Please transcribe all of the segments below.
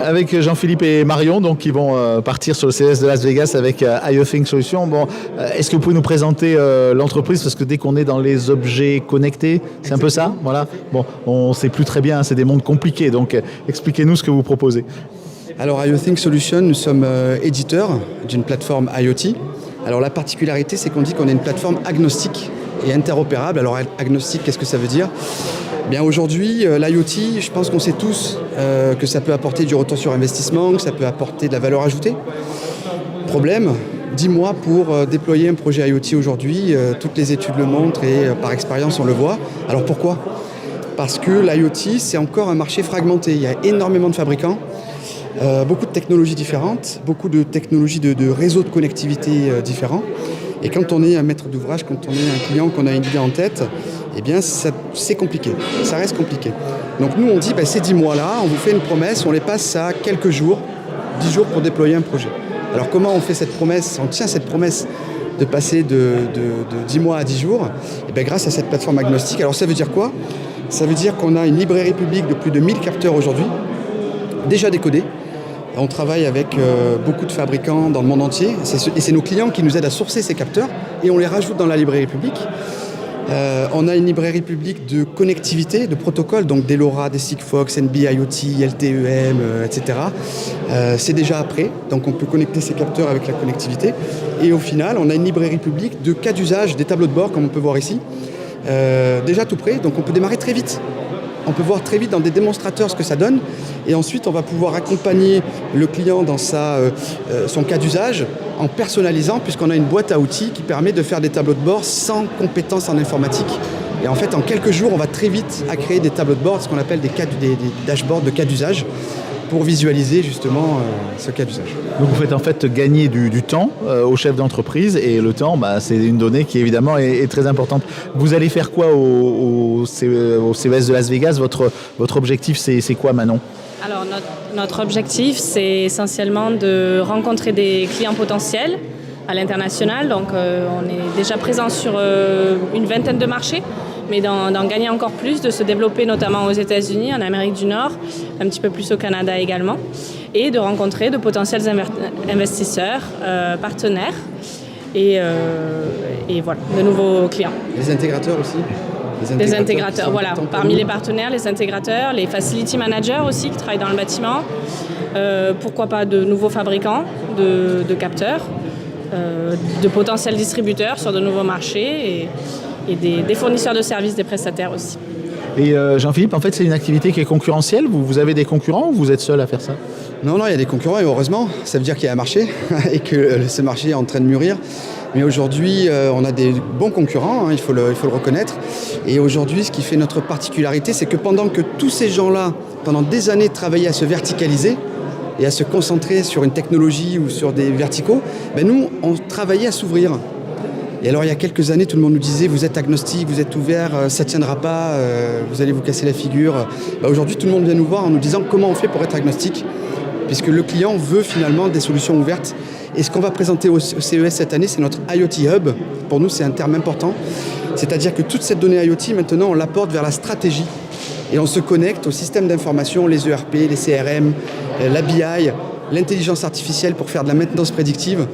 avec Jean-Philippe et Marion, donc, qui vont partir sur le CES de Las Vegas avec IoThink Solutions. Bon, est-ce que vous pouvez nous présenter l'entreprise? Parce que dès qu'on est dans les objets connectés, c'est un peu ça, voilà. Bon, on ne sait plus très bien, hein, c'est des mondes compliqués, donc expliquez-nous ce que vous proposez. Alors IoThink Solutions, nous sommes éditeurs d'une plateforme IoT. Alors la particularité, c'est qu'on dit qu'on est une plateforme agnostique et interopérable. Alors agnostique, qu'est-ce que ça veut dire? Bien aujourd'hui, l'IoT, je pense qu'on sait tous que ça peut apporter du retour sur investissement, que ça peut apporter de la valeur ajoutée. Problème, 10 mois pour déployer un projet IoT aujourd'hui, toutes les études le montrent et par expérience on le voit. Alors pourquoi? Parce que l'IoT, c'est encore un marché fragmenté. Il y a énormément de fabricants, beaucoup de technologies différentes, beaucoup de technologies de réseaux de connectivité différents. Et quand on est un maître d'ouvrage, quand on est un client, qu'on a une idée en tête, eh bien c'est compliqué, ça reste compliqué. Donc nous on dit, ces 10 mois-là, on vous fait une promesse, on les passe à quelques jours, 10 jours pour déployer un projet. Alors comment on fait cette promesse? On tient cette promesse de passer de 10 mois à 10 jours, eh bien, grâce à cette plateforme agnostique. Alors ça veut dire quoi? Ça veut dire qu'on a une librairie publique de plus de 1000 capteurs aujourd'hui, déjà décodés. On travaille avec beaucoup de fabricants dans le monde entier et c'est nos clients qui nous aident à sourcer ces capteurs et on les rajoute dans la librairie publique. On a une librairie publique de connectivité, de protocoles, donc des LoRa, des Sigfox, NB-IoT, LTE-M, etc. C'est déjà prêt, donc on peut connecter ces capteurs avec la connectivité. Et au final, on a une librairie publique de cas d'usage, des tableaux de bord, comme on peut voir ici, déjà tout prêt, donc on peut démarrer très vite. On peut voir très vite dans des démonstrateurs ce que ça donne et ensuite on va pouvoir accompagner le client dans son cas d'usage en personnalisant puisqu'on a une boîte à outils qui permet de faire des tableaux de bord sans compétences en informatique. Et en fait en quelques jours on va très vite à créer des tableaux de bord, ce qu'on appelle des dashboards de cas d'usage pour visualiser justement ce cas d'usage. Donc vous faites en fait gagner du temps aux chefs d'entreprise et le temps, c'est une donnée qui évidemment est très importante. Vous allez faire quoi au CES de Las Vegas? Votre objectif c'est quoi, Manon? Alors notre objectif c'est essentiellement de rencontrer des clients potentiels à l'international. Donc on est déjà présent sur une vingtaine de marchés, mais d'en gagner encore plus, de se développer notamment aux États-Unis, en Amérique du Nord, un petit peu plus au Canada également, et de rencontrer de potentiels investisseurs, partenaires et voilà, de nouveaux clients. Les intégrateurs aussi? Les intégrateurs, voilà. Parmi les partenaires, les intégrateurs, les facility managers aussi qui travaillent dans le bâtiment, pourquoi pas de nouveaux fabricants de capteurs, de potentiels distributeurs sur de nouveaux marchés et des fournisseurs de services, des prestataires aussi. Et Jean-Philippe, en fait, c'est une activité qui est concurrentielle. Vous avez des concurrents ou vous êtes seul à faire ça? Non, il y a des concurrents et heureusement, ça veut dire qu'il y a un marché et que ce marché est en train de mûrir. Mais aujourd'hui, on a des bons concurrents, il faut le reconnaître. Et aujourd'hui, ce qui fait notre particularité, c'est que pendant que tous ces gens-là, pendant des années, travaillaient à se verticaliser et à se concentrer sur une technologie ou sur des verticaux, nous, on travaillait à s'ouvrir. Et alors il y a quelques années, tout le monde nous disait vous êtes agnostique, vous êtes ouvert, ça ne tiendra pas, vous allez vous casser la figure. Aujourd'hui, tout le monde vient nous voir en nous disant comment on fait pour être agnostique, puisque le client veut finalement des solutions ouvertes. Et ce qu'on va présenter au CES cette année, c'est notre IoT Hub. Pour nous, c'est un terme important. C'est-à-dire que toute cette donnée IoT, maintenant, on l'apporte vers la stratégie. Et on se connecte au système d'information, les ERP, les CRM, la BI, l'intelligence artificielle pour faire de la maintenance prédictive.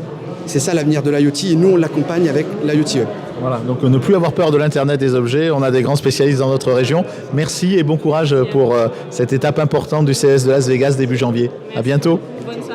C'est ça l'avenir de l'IoT et nous on l'accompagne avec l'IoT Hub. Voilà, donc ne plus avoir peur de l'Internet des objets, on a des grands spécialistes dans notre région. Merci et bon courage pour cette étape importante du CES de Las Vegas début janvier. Merci. À bientôt. Bonne soirée.